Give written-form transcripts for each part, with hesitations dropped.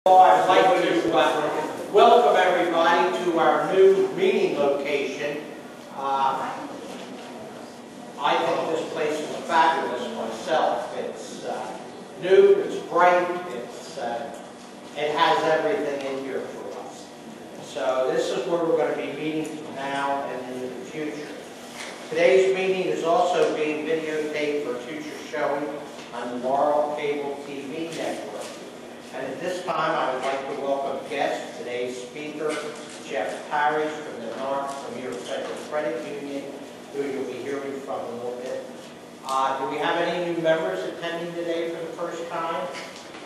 I'd like to welcome everybody to our new meeting location. I think this place is fabulous myself. It's new, it's bright, it has everything in here for us. So this is where we're going to be meeting now and in the future. Today's meeting is also being videotaped for future showing on the Laurel Cable TV network. And at this time, I would like to welcome guest, today's speaker, Jeff Parrish from the North Premier Federal Credit Union, who you'll be hearing from a little bit. Do we have any new members attending today for the first time?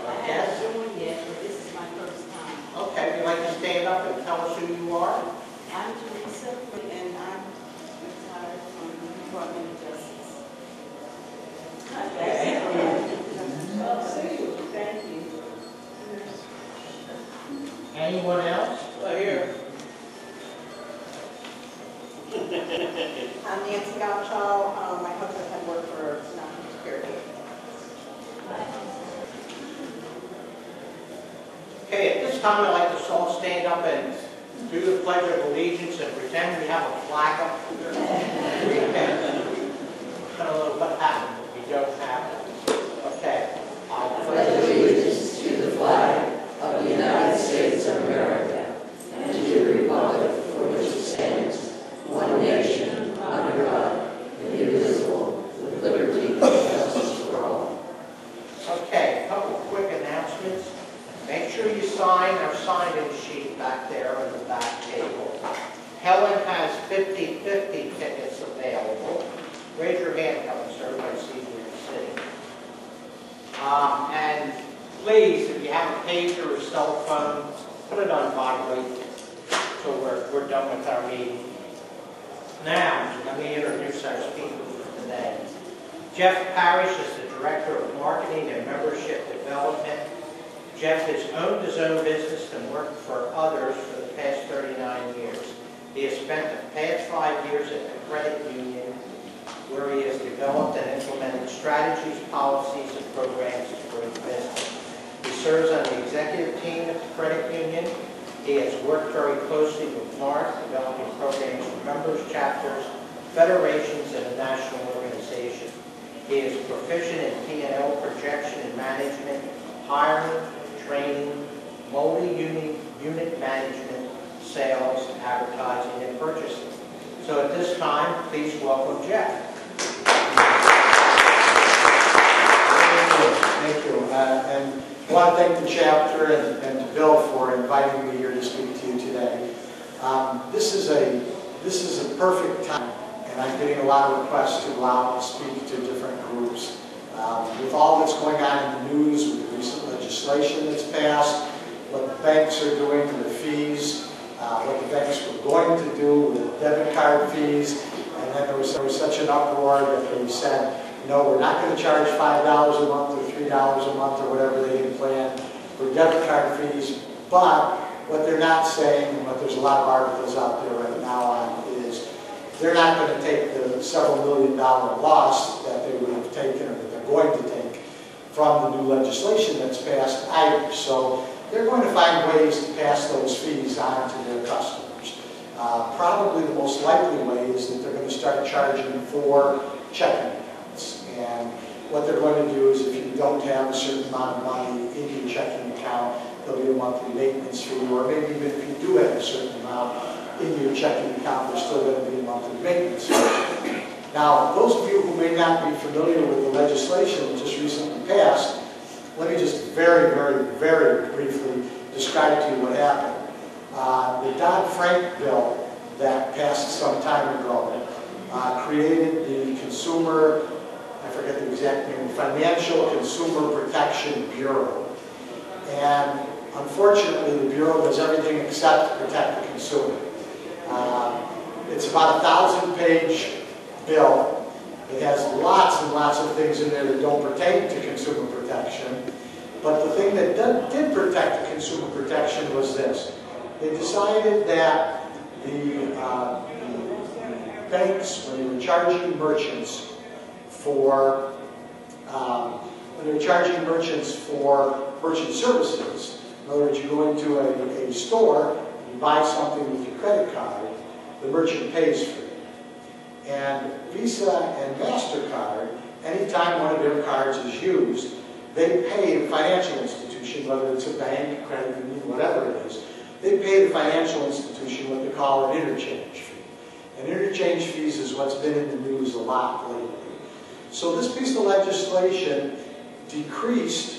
I haven't joined yet, but this is my first time. Okay, would you like to stand up and tell us who you are? I'm Teresa, and I'm retired from the Department of Justice. Well, thank you. Anyone else? Here. I'm Nancy Gaucho. My husband had worked for National Security. Okay, at this time I'd like us all stand up and do the Pledge of Allegiance and pretend we have a flag up here. I don't know what happened if we don't have it. Okay. I'll pledge allegiance to the flag of the United States of America and to the republic for which it stands, one nation, under God, indivisible, with liberty and justice for all. Okay, a couple of quick announcements. Make sure you sign our sign-in sheet back there on the back table. Helen has 50/50 tickets available. Raise your hand, Helen, so everybody sees where you're sitting. And please, if you have a pager or a cell phone, put it on vibrate until we're done with our meeting. Now, let me introduce our speaker for today. Jeff Parrish is the Director of Marketing and Membership Development. Jeff has owned his own business and worked for others for the past 39 years. He has spent the past 5 years at the credit union, where he has developed and implemented strategies, policies, and programs to grow the business. He serves on the executive team at the credit union. He has worked very closely with North, developing programs for members, chapters, federations, and a national organization. He is proficient in P&L projection and management, hiring, training, multi-unit management, sales, advertising, and purchasing. So at this time, please welcome Jeff. Thank you. And I want to thank the chapter and to Bill for inviting me here to speak to you today. This is a perfect time, and I'm getting a lot of requests to allow me to speak to different groups. With all that's going on in the news, with the recent legislation that's passed, what the banks are doing with the fees, what the banks were going to do with debit card fees, and then there was such an uproar that they said, no, we're not going to charge $5 a month or $3 a month or whatever they had planned for debit card fees. But what they're not saying, and what there's a lot of articles out there right now on, is they're not going to take the several $1 million loss that they would have taken or that they're going to take from the new legislation that's passed either. So they're going to find ways to pass those fees on to their customers. Probably the most likely way is that they're going to start charging for checking accounts. And what they're going to do is if you don't have a certain amount of money in your checking account, there'll be a monthly maintenance fee, or maybe even if you do have a certain amount in your checking account, there's still going to be a monthly maintenance fee. Now, those of you who may not be familiar with the legislation that just recently passed, let me just very, very, very briefly describe to you what happened. The Dodd-Frank bill that passed some time ago created the consumer, I forget the exact name, Financial Consumer Protection Bureau. And unfortunately, the Bureau does everything except protect the consumer. It's about a 1,000-page bill. It has lots and lots of things in there that don't pertain to consumer protection. But the thing that did protect the consumer protection was this. They decided that the banks, when they were charging merchants for merchant services, In other words, you go into a store, you buy something with your credit card, the merchant pays for it. And Visa and MasterCard, anytime one of their cards is used, they pay the financial institution, whether it's a bank, credit union, whatever it is, they pay the financial institution what they call an interchange fee. And interchange fees is what's been in the news a lot lately. So this piece of legislation decreased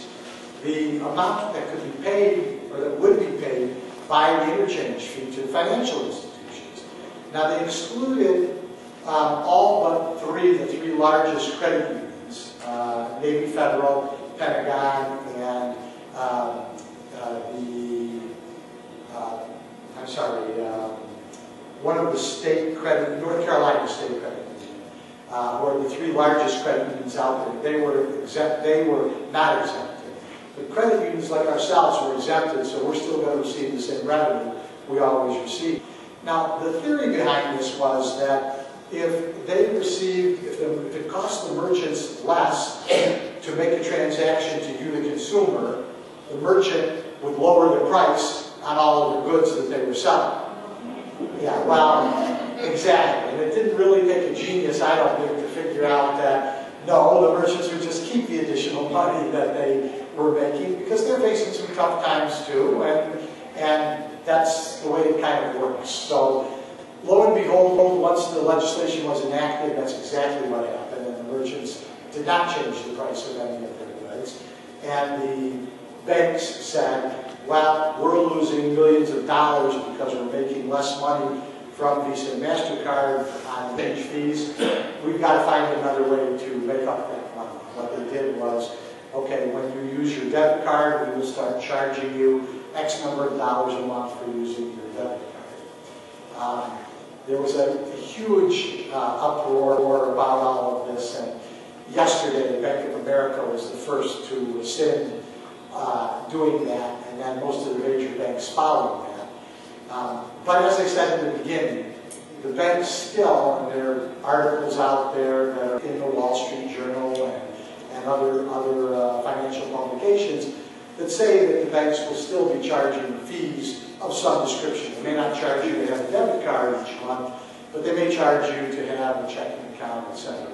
the amount that could be paid, or that would be paid, by the interchange fee to the financial institutions. Now they excluded all but the three largest credit unions, Navy Federal, Pentagon, and one of the state credit, North Carolina state credit union, who are the three largest credit unions out there. They were not exempted. But credit unions like ourselves were exempted, so we're still going to receive the same revenue we always receive. Now, the theory behind this was that if it cost the merchants less to make a transaction to you, the consumer, the merchant would lower the price on all of the goods that they were selling. Yeah, well, exactly. And it didn't really take a genius, I don't think, to figure out that, no, the merchants would just keep the additional money that they were making, because they're facing some tough times too, and that's the way it kind of works. So, lo and behold, once the legislation was enacted, that's exactly what happened, and the merchants did not change the price of any of their goods. And the banks said, well, we're losing millions of dollars because we're making less money from Visa and MasterCard on exchange fees. We've got to find another way to make up that money. What they did was, okay, when you use your debit card, we will start charging you X number of dollars a month for using your debit card. There was a huge uproar about all of this, and yesterday Bank of America was the first to rescind doing that, and then most of the major banks followed that. But as I said in the beginning, the banks still, and there are articles out there that are in the Wall Street Journal and other financial publications that say that the banks will still be charging fees of some description. They may not charge you to have a debit card each month, but they may charge you to have a checking account, etc.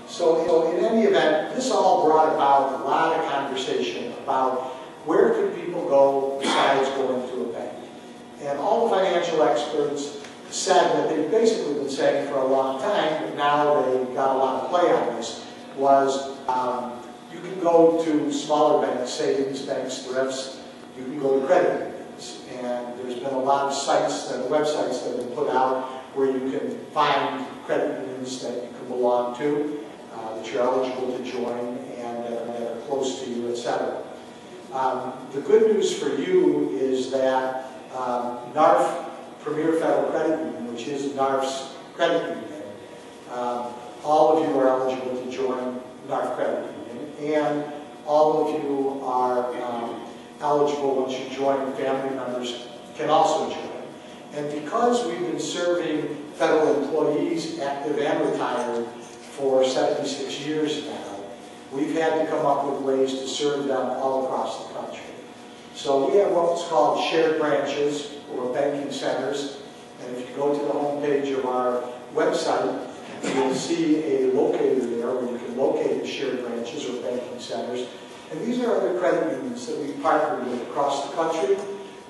So in any event, this all brought about a lot of conversation about where could people go besides going to a bank. And all the financial experts said that they've basically been saying for a long time, but now they got a lot of play on this, was you can go to smaller banks, savings banks, thrifts, you can go to credit unions. And there's been a lot of sites, websites that have been put out where you can find credit unions that you can belong to, that you're eligible to join, and that are close to you, etc. The good news for you is that NARF, Premier Federal Credit Union, which is NARF's credit union, all of you are eligible to join NARF Credit Union, and all of you are eligible once you join, family members can also join. And because we've been serving federal employees, active and retired, for 76 years now, we've had to come up with ways to serve them all across the country. So we have what's called shared branches, or banking centers, and if you go to the homepage of our website, you'll see a locator there where you can locate the shared branches or banking centers. And these are other credit unions that we've partnered with across the country,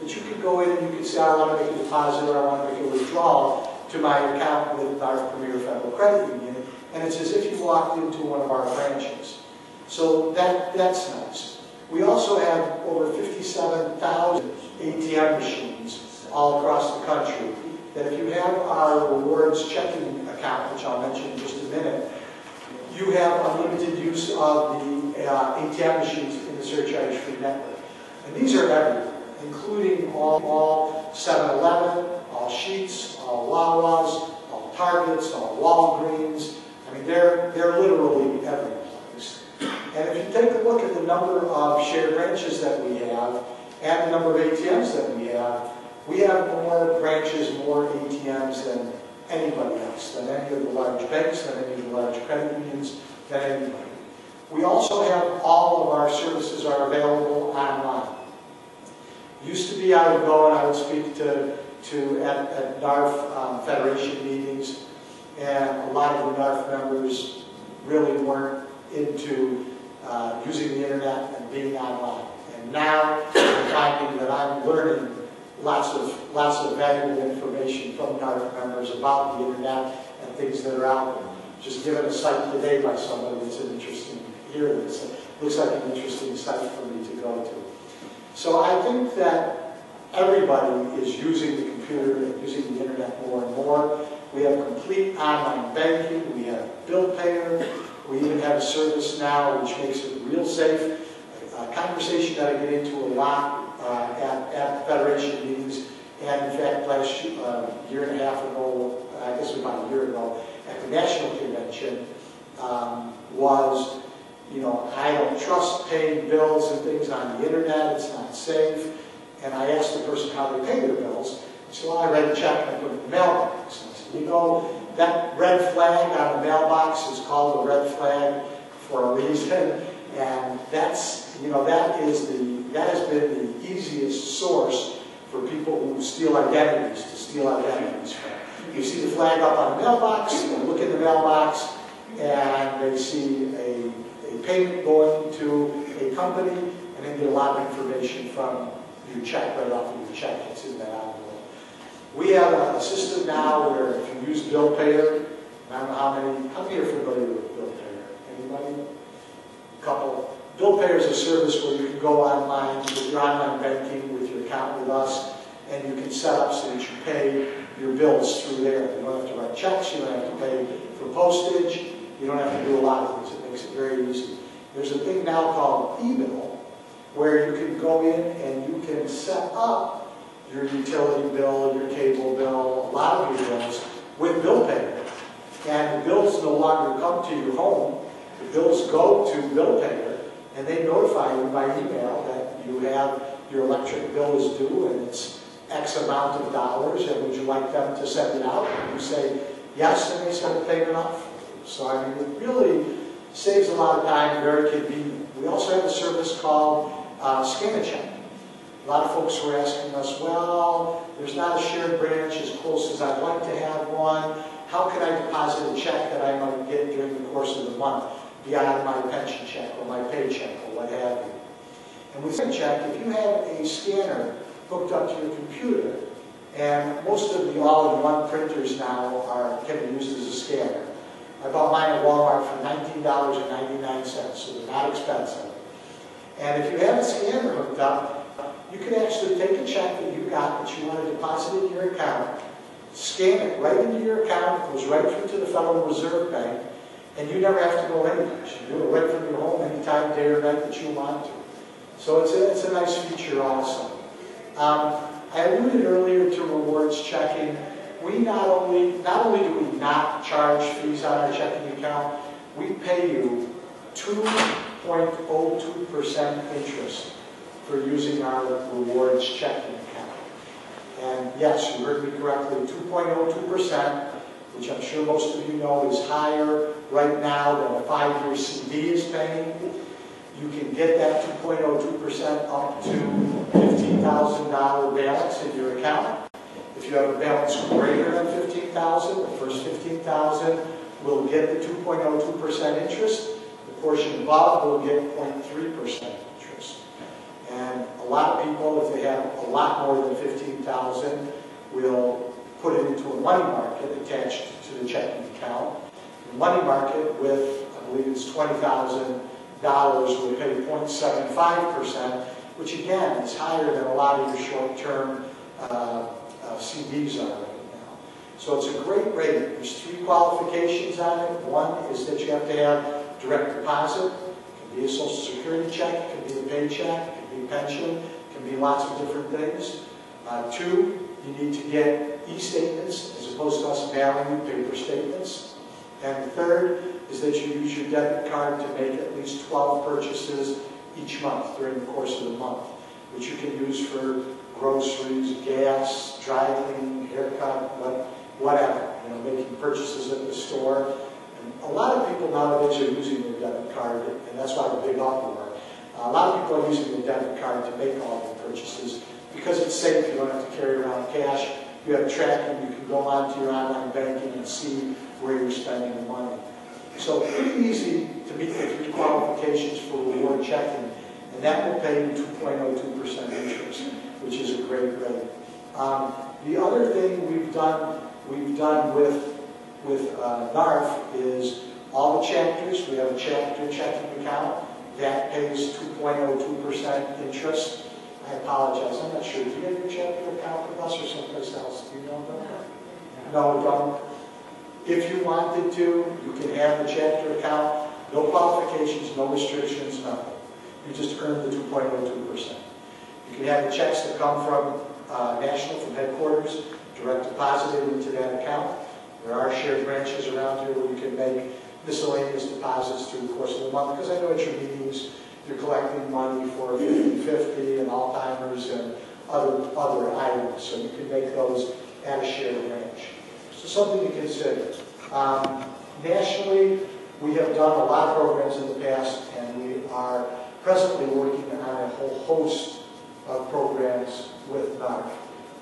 that you can go in and you can say, I want to make a deposit or I want to make a withdrawal to my account with our Premier Federal Credit Union, and it's as if you walked into one of our branches. So that's nice. We also have over 57,000 ATM machines all across the country, that if you have our rewards checking account, which I'll mention in just a minute, you have unlimited use of the ATM machines in the surcharge-free network. And these are everywhere, including all 7-Eleven, all Sheetz, all Wawa's, all Targets, all Walgreens. I mean, they're literally every place. And if you take a look at the number of shared branches that we have and the number of ATMs that we have more branches, more ATMs than anybody else, than any of the large banks, than any of the large credit unions, than anybody. We also have all of our services are available online. Used to be I would go and I would speak at NARF Federation meetings, and a lot of the NARF members really weren't into using the internet and being online. And now I'm finding that I'm learning lots of valuable information from NARF members about the internet and things that are out there. Just given a site today by somebody that's an interesting here. Looks like an interesting site for me to go to. So I think that everybody is using the computer and using the internet more and more. We have complete online banking. We have bill payer. We even have a service now which makes it real safe. A conversation that I get into a lot at Federation meetings, and in fact last year and a half ago, I guess it was about a year ago, at the National Convention, was, you know, I don't trust paying bills and things on the internet, it's not safe. And I asked the person how they pay their bills. So I read a check and I put it in the mailbox. And I said, you know, that red flag on the mailbox is called a red flag for a reason. And that's, you know, that has been the easiest source for people who steal identities, to steal identities from. You see the flag up on the mailbox, you look in the mailbox, and they see a payment going to a company, and they get a lot of information from your check right off of your check that's in that envelope. We have a system now where if you use bill payer, I don't know how many are familiar with bill payer? Anybody? A couple. Bill payer is a service where you can go online with your online banking, with your account with us, and you can set up so that you pay your bills through there. You don't have to write checks, you don't have to pay for postage, you don't have to do a lot of things. It makes it very easy. There's a thing now called e-bill, where you can go in and you can set up your utility bill, your cable bill, a lot of your bills with bill payer. And the bills no longer come to your home. The bills go to bill payer, and they notify you by email that you have your electric bill is due and it's X amount of dollars, and would you like them to send it out? And you say yes, and they send a payment out for you. So I mean, it really saves a lot of time, very convenient. We also have a service called Scan a Check. A lot of folks were asking us, well, there's not a shared branch as close as I'd like to have one. How can I deposit a check that I might get during the course of the month beyond my pension check or my paycheck or what have you? And with Scan a Check, if you have a scanner hooked up to your computer, and most of the all-in-one printers now can be used as a scanner. I bought mine at Walmart for $19.99, so they're not expensive. And if you have a scanner hooked up, you can actually take a check that you got that you want to deposit in your account, scan it right into your account, it goes right through to the Federal Reserve Bank, and you never have to go anywhere. You can do it right from your home anytime, day or night that you want to. So it's a nice feature also. I alluded earlier to rewards checking. We not only do we not charge fees on our checking account, we pay you 2.02% interest for using our rewards checking account. And yes, you heard me correctly, 2.02%, which I'm sure most of you know is higher right now than a 5-year CD is paying. You can get that 2.02% up to $15,000 balance in your account. If you have a balance greater than $15,000, the first $15,000 will get the 2.02% interest. The portion above will get 0.3% interest. And a lot of people, if they have a lot more than $15,000, will put it into a money market attached to the checking account. The money market with, I believe it's $20,000, will pay 0.75%, which again is higher than a lot of your short-term CDs are right now. So it's a great rate. There's 3 qualifications on it. One is that you have to have direct deposit. It can be a Social Security check, it can be a paycheck, it can be pension, it can be lots of different things. 2, you need to get e-statements as opposed to us mailing you paper statements. And 3rd is that you use your debit card to make at least 12 purchases each month during the course of the month, which you can use for groceries, gas, dry cleaning, haircut, whatever. You know, making purchases at the store. And a lot of people nowadays are using their debit card, and that's why the big uproar. A lot of people are using their debit card to make all their purchases because it's safe, you don't have to carry around cash. You have tracking, you can go onto your online banking and see where you're spending the money. So pretty easy to meet the 3 qualifications for reward checking, and that will pay you 2.02% interest, which is a great rate. The other thing we've done with NARF is all the chapters. We have a chapter checking account that pays 2.02% interest. I apologize, I'm not sure. Do you have your chapter account with us or someplace else? Do you know that? No, don't. If you wanted to, you can have the chapter account, no qualifications, no restrictions, nothing. You just earn the 2.02%. You can have the checks that come from national, from headquarters, direct deposited into that account. There are shared branches around here where you can make miscellaneous deposits through the course of the month, because I know at your meetings you're collecting money for 50/50 and Alzheimer's and other items, so you can make those at a shared branch. So something to consider. Nationally, we have done a lot of programs in the past, and we are presently working on a whole host of programs with NARF.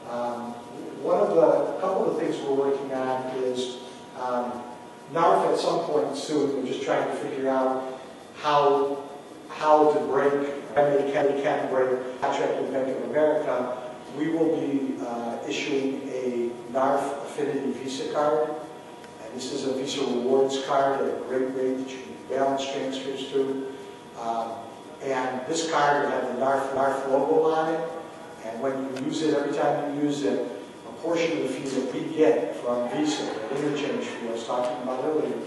A couple of things we're working on is NARF at some point soon. We're just trying to figure out how to break, when they can break contract with Bank of America. We will be issuing a NARF Affinity Visa card. And this is a Visa Rewards card at a great rate that you can balance transfers to. And this card will have the NARF logo on it. And when you use it, every time you use it, a portion of the fee that we get from Visa, the interchange fee I was talking about earlier,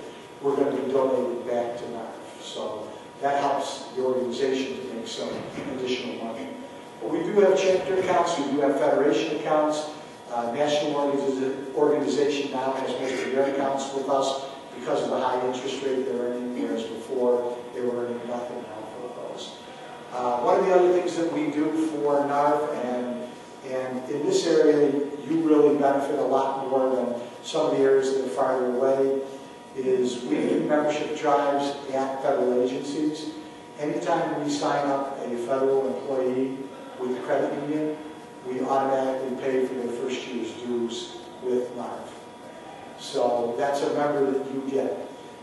we're going to be donating back to NARF. So that helps the organization to make some additional money. But we do have chapter accounts, we do have federation accounts. National organization now has most of their accounts with us because of the high interest rate they're earning, whereas before they were earning nothing now for those. One of the other things that we do for NARF, and in this area you really benefit a lot more than some of the areas that are farther away, is we do membership drives at federal agencies. Anytime we sign up a federal employee with the credit union, we automatically pay for their first year's dues with NARF. So that's a member that you get.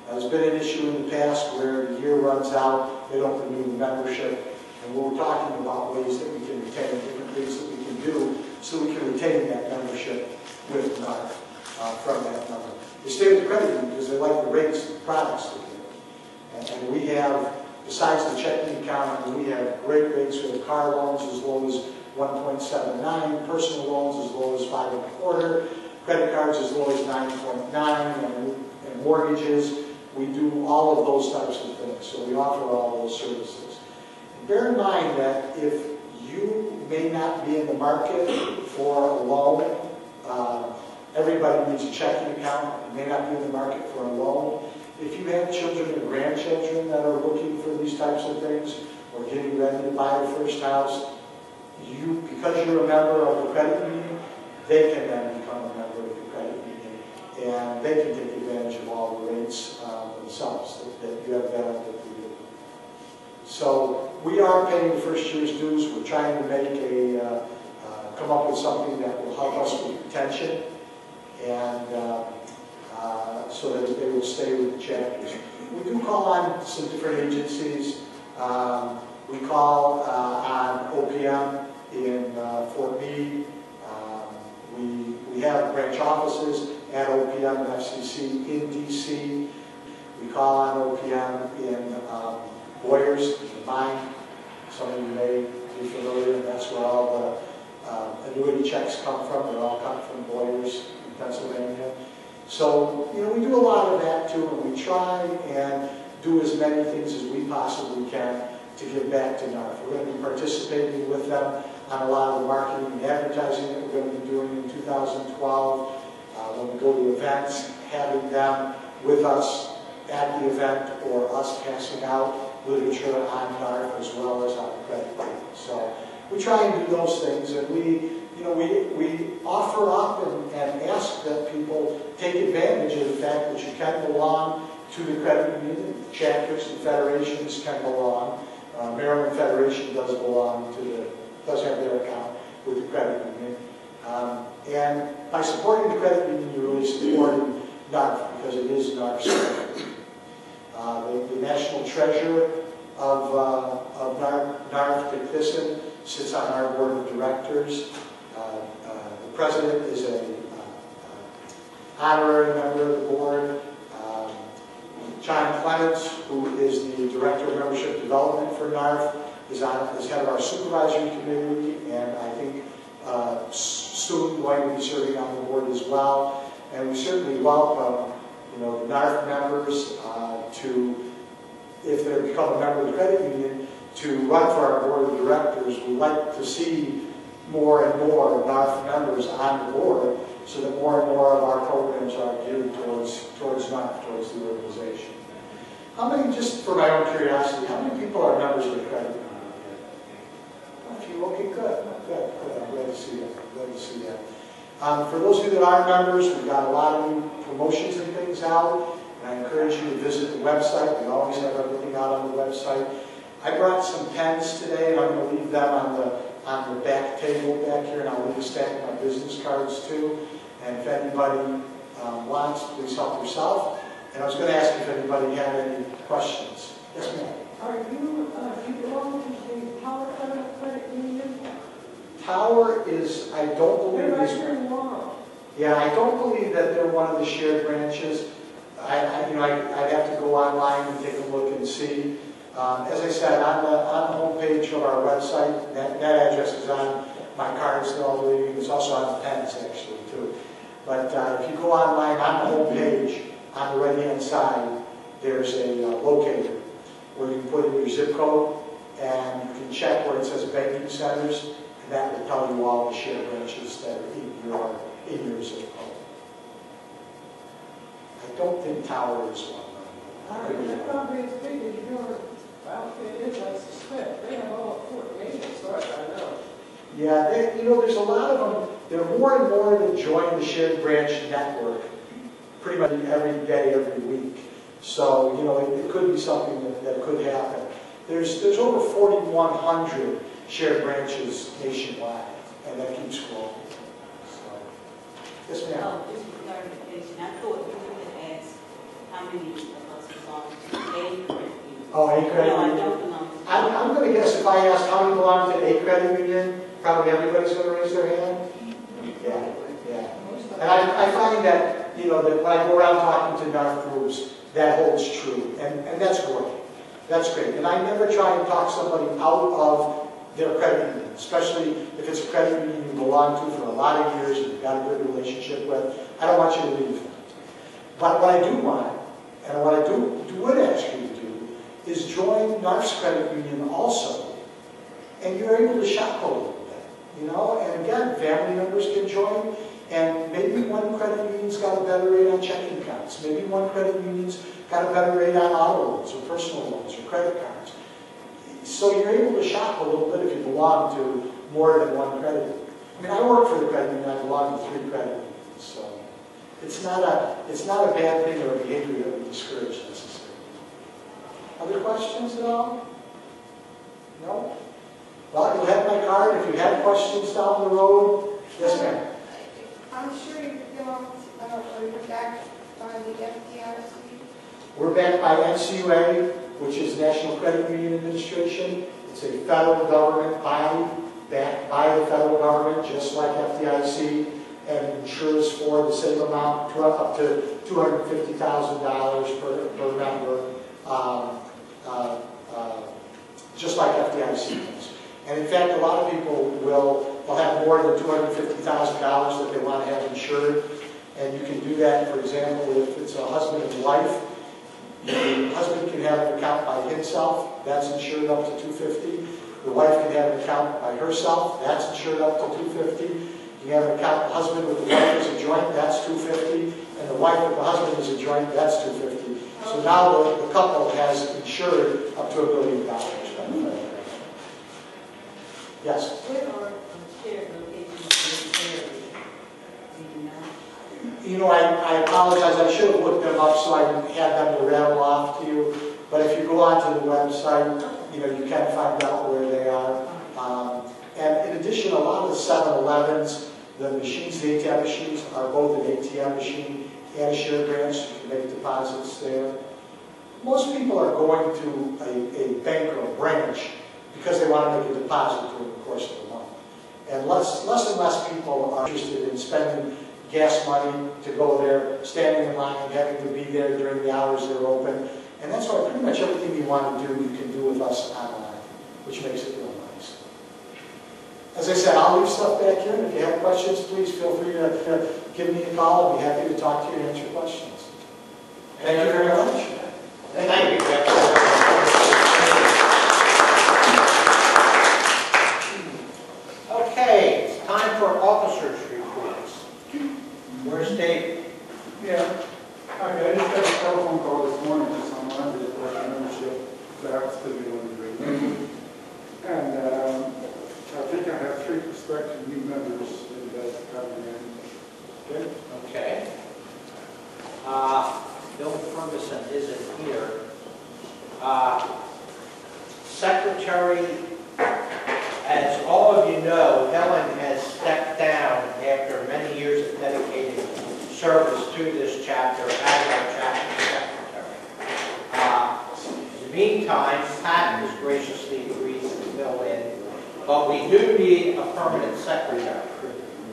Now, there's been an issue in the past where the year runs out, they don't renew the membership, and we're talking about ways that we can retain, different things that we can do so we can retain that membership with NARF from that number. They stay with the credit union because they like the rates and products that they get. And we have, besides the checking account, we have great rates. We have car loans as low as 1.79, personal loans as low as 5.25, credit cards as low as 9.9, and mortgages. We do all of those types of things. So we offer all those services. And bear in mind that if you may not be in the market for a loan, everybody needs a checking account. You may not be in the market for a loan. If you have children or grandchildren that are looking for these types of things or getting ready to buy their first house, because you're a member of the credit union, they can then become a member of the credit union, and they can take advantage of all the rates themselves that you have available to you. So we are paying the first year's dues. We're trying to make come up with something that will help us with retention, and so that they will stay with the chapters. We do call on some different agencies. We call on OPM in Fort Meade. We have branch offices at OPM and FCC in DC. We call on OPM in Boyers, the mine. Some of you may be familiar, and that's where all the annuity checks come from. They all come from Boyers in Pennsylvania. So, we do a lot of that too, and we try and do as many things as we possibly can to give back to NARF. We're going to be participating with them on a lot of the marketing and advertising that we're going to be doing in 2012. When we go to events, having them with us at the event, or us passing out literature on NARF as well as on the credit union. So we try and do those things, and we offer up and ask that people take advantage of the fact that you can belong to the credit union. The chapters and federations can belong. Maryland Federation does belong to does have their account with the credit And by supporting the credit union, you're really supporting NARF, because it is NARF's credit. The national treasurer of NARF, Dick Thyssen, sits on our board of directors. The president is an honorary member of the board. John Clements, who is the director of membership development for NARF, is head of our supervisory committee, and I think soon going to be serving on the board as well. And we certainly welcome, the NARF members to, if they become a member of the credit union, to run for our board of directors. We'd like to see more and more NARF members on the board, so that more and more of our programs are geared towards NARF, towards the organization. How many, just for my own curiosity, how many people are members of the credit union? A few. Okay, good. I'm glad to see that. For those of you that aren't members, we've got a lot of new promotions and things out, and I encourage you to visit the website. We always have everything out on the website. I brought some pens today, and I'm going to leave them on the back table back here, and I'll leave a stack of my business cards too. And if anybody wants, please help yourself. And I was going to ask if anybody had any questions. Yes, ma'am. Are you, do you belong to the Tower Credit Union? Tower is, I don't believe They're right is. here in Laurel. Yeah, I don't believe that they're one of the shared branches. I'd have to go online and take a look and see. As I said, on the homepage of our website, that address is on my cards that all the way. It's also on the pens, actually, too. But if you go online, on the homepage, on the right-hand side, there's a locator where you can put in your zip code, and you can check where it says banking centers, and that will tell you all the shared branches that are in your zip code. I don't think Tower is one. They're probably as big as your outfit is, I suspect. They have all Fort Maine as far as I know. Yeah, there's a lot of them. There are more and more that join the shared branch network pretty much every day, every week. So, it could be something that could happen. There's over 4,100 shared branches nationwide, and that keeps growing. So, yes, ma'am. Oh, just for clarification, I thought you were going to ask how many of us belong to a credit union. Oh, a credit No, I union. don't belong to I'm going to guess if I ask how many belong to a credit union, probably everybody's going to raise their hand. Yeah. And I find that, that when I go around talking to NARF groups, that holds true. And that's great. That's great. And I never try and talk somebody out of their credit union, especially if it's a credit union you belong to for a lot of years and you've got a good relationship with. I don't want you to leave. But what I do want, and what I would ask you to do, is join NARF's credit union also. And you're able to shop a little bit, And again, family members can join. And maybe one credit union's got a better rate on checking accounts. Maybe one credit union's got a better rate on auto loans or personal loans or credit cards. So you're able to shop a little bit if you belong to more than one credit union. I mean, I work for the credit union. I belong to 3 credit unions. So it's not a bad thing or a behavior that we discourage necessarily. Other questions at all? No? Well, you'll have my card. If you have questions down the road, yes, ma'am. I'm sure you belong to, or you're backed by the FDIC. We're backed by NCUA, which is National Credit Union Administration. It's a federal government body backed by the federal government, just like FDIC, and insures for the same amount, up to $250,000 per member, just like FDIC does. And in fact, a lot of people will have more than $250,000 that they want to have insured. And you can do that, for example, if it's a husband and wife. The husband can have an account by himself, that's insured up to $250,000. The wife can have an account by herself, that's insured up to $250,000. You can have an account, the husband with the wife is a joint, that's $250,000. And the wife with the husband is a joint, that's $250,000. So now the couple has insured up to $1 billion. Yes? where are shared locations in the area? Do you know? I apologize. I should have looked them up so I had them to rattle off to you. But if you go onto the website, you can find out where they are. And in addition, a lot of the 7-Elevens The machines, the ATM machines, are both an ATM machine and a share branch. You can make deposits there. Most people are going to a bank or a branch because they want to make a deposit during the course of the month. And less and less people are interested in spending gas money to go there, standing in line, having to be there during the hours they're open. And that's why pretty much everything you want to do, you can do with us online, which makes it real nice. As I said, I'll leave stuff back here, and if you have questions, please feel free to give me a call. I'll be happy to talk to you and answer questions. Thank you very much. Thank you, Jeff. Okay, it's time for officers' reports. Where's Dave? Yeah. Okay, I just got a telephone call this morning to someone that was membership that I was still going to renew. And I think I have 3 prospective new members that coming in. Okay? Okay. Bill Ferguson isn't here. Secretary, as all of you know, Helen has stepped down after many years of dedicated service to this chapter as our chapter secretary. In the meantime, Pat has graciously agreed to fill in, but we do need a permanent secretary.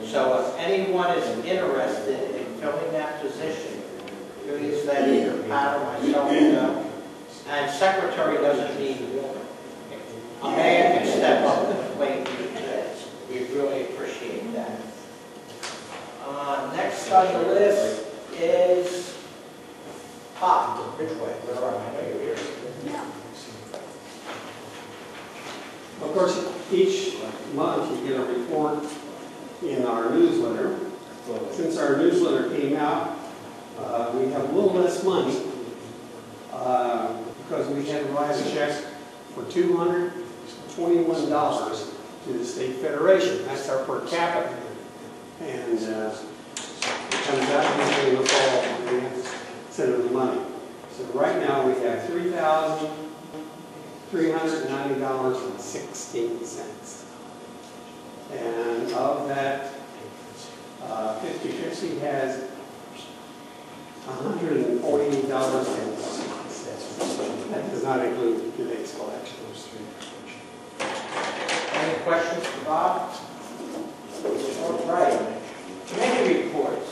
So if anyone is interested in filling that position, please let either Pat or myself know. And secretary doesn't need a woman. A man can step up to the plate. We really appreciate that. Next on the list is Bob Ridgway. Where are I? I know you're here. Of course, each month you get a report in our newsletter. Since our newsletter came out, we have a little less money because we had to write a check for $221 to the State Federation. That's our per capita. And it comes out usually in the fall when we send them the money. So right now we have $3,390.16. And of that, 50/50 has $148.60. That does not include today's collection. Any questions for Bob? All right. Committee reports.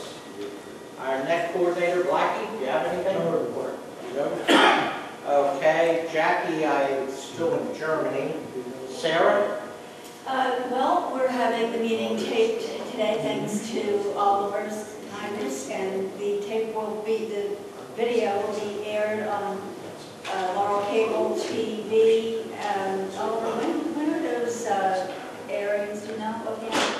Our net coordinator, Blackie, do you have anything to report? No? Okay. Jackie, I'm still in Germany. Sarah? Well, we're having the meeting taped today thanks to Oliver's kindness, and the video will be aired on Laurel Cable TV. Oliver, when are those airings? Do you know?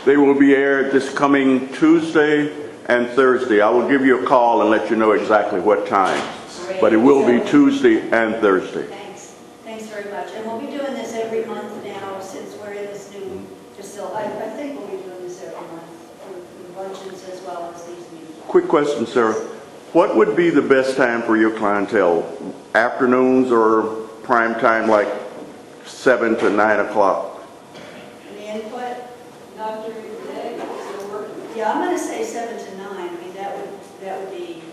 They will be aired this coming Tuesday and Thursday. I will give you a call and let you know exactly what time. Great. But it will be Tuesday and Thursday. Thanks. Thanks very much. And we'll be doing this every month now since we're in this new facility. I think we'll be doing this every month with luncheons as well as these meetings. Quick question, Sarah. What would be the best time for your clientele? Afternoons or prime time, like 7 to 9 o'clock? Any input? Not during the day, so working. Yeah, I'm going to say 7 to 9. I mean, that would be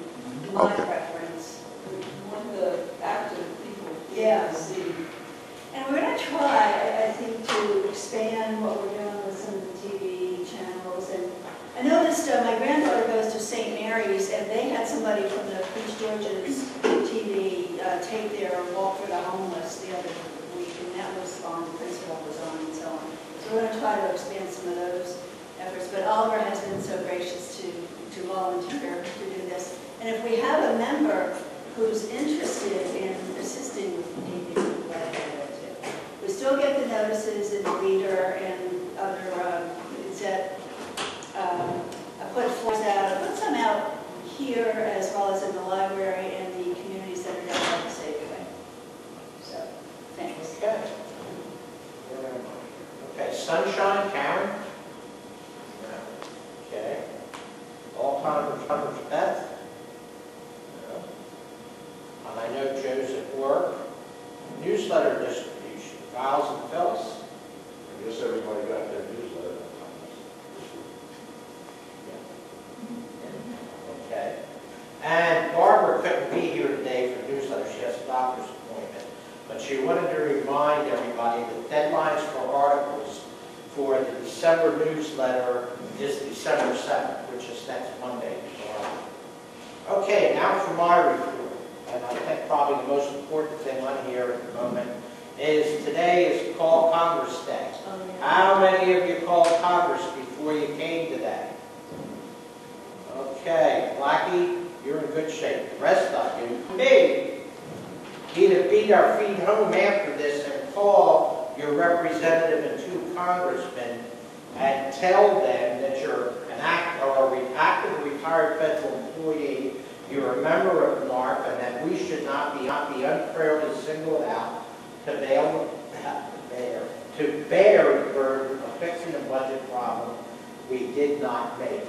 my preference. We want the active people Yeah. to see. And we're going to try, I think, to expand what we're doing with some of the TV channels. And I noticed my granddaughter goes to St. Mary's, and they had somebody from the Prince George's TV tape their Walk for the Homeless the other week, and that was on, the principal was on, and so on. So we're going to try to expand some of those efforts. But Oliver has been so gracious to volunteer to do this. And if we have a member who's interested in assisting with TV, we're glad to do that too. We still get the notices in the Leader and other Gazette. I put flyers out. I put some out here as well as in the library and the community center down at the Safeway. So, thanks. Okay. Okay, Sunshine, Karen? No. Okay. All-timers, Beth? No. And I know Joe's at work. Newsletter distribution, Giles and Phyllis. I guess everybody got their newsletter. she wanted to remind everybody that deadlines for articles for the December newsletter is December 7th, which is next Monday. Okay, now for my report. And I think probably the most important thing on here at the moment is today is Call Congress Day. Oh, yeah. How many of you called Congress before you came today? Okay, Blackie, you're in good shape. The rest of you, me, either beat our feet home after this and call your representative and 2 congressmen and tell them that you're an active retired federal employee, you're a member of NARP, and that we should not be unfairly singled out to bear the burden of fixing a budget problem we did not make.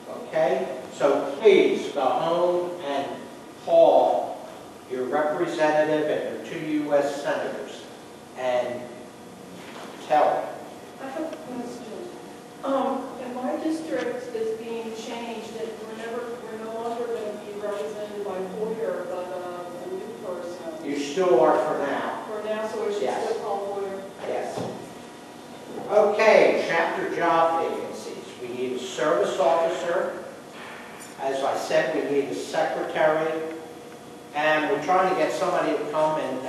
Okay? So please go home and call your representative and your 2 U.S. senators and tell them. I have a question. In my district is being changed, and we're no longer going to be represented by Boyer, but a new person. You still are for now. For now, so we should Yes. still call Boyer. Yes. Okay, chapter job vacancies. We need a service officer. As I said, we need a secretary. And we're trying to get somebody to come and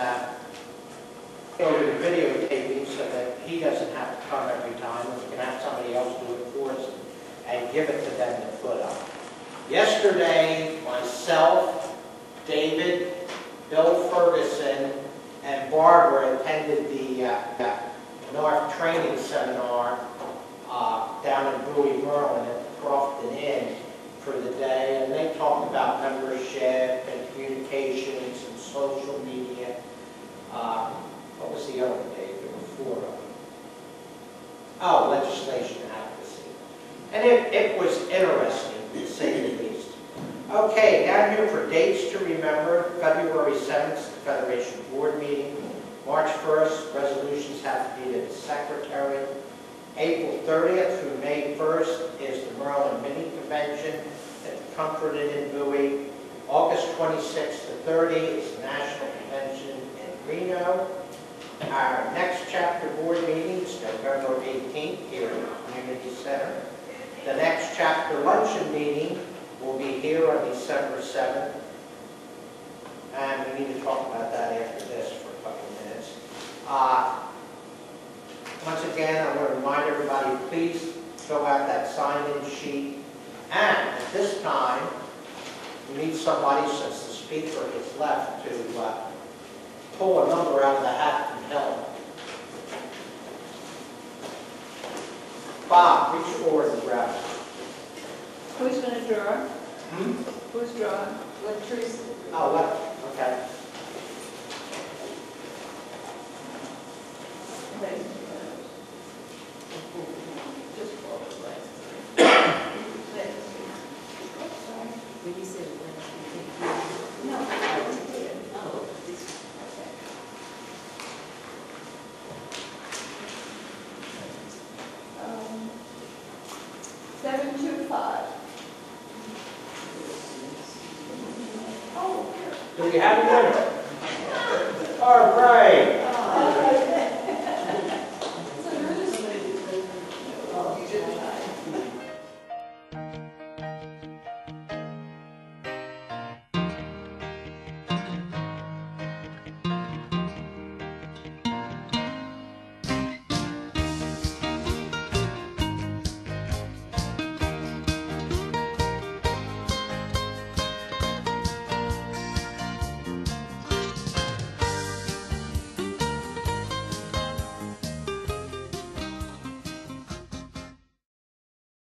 go to the videotaping so that he doesn't have to come every time. We can have somebody else do it for us and give it to them to put up. Yesterday, myself, David, Bill Ferguson, and Barbara attended the NARP training seminar down in Bowie, Maryland at the Crofton Inn for the day, and they talked about membership and communications and social media. What was the other one, Dave? There were 4 of them. Oh, legislation advocacy. And it was interesting, to say the least. Okay, down here for dates to remember, February 7th is the Federation Board meeting. March 1st, resolutions have to be to the Secretary. April 30th through May 1st is the Maryland Mini Convention at the Comfort Inn in Bowie. August 26th to 30 is the National Convention in Reno. Our next chapter board meeting is November 18th here at the Community Center. The next chapter luncheon meeting will be here on December 7th. And we need to talk about that after this for a couple of minutes. Once again, I want to remind everybody, please fill out that sign-in sheet. And at this time, we need somebody, since the speaker has left, to pull a number out of the hat and tell them. Bob, reach forward and grab it. Who's going to draw? Who's drawing? Latrice. Oh, okay. Just forward, right? When you said last, No, I wasn't here. oh, this, Okay. 725. Do we have a winner? All right.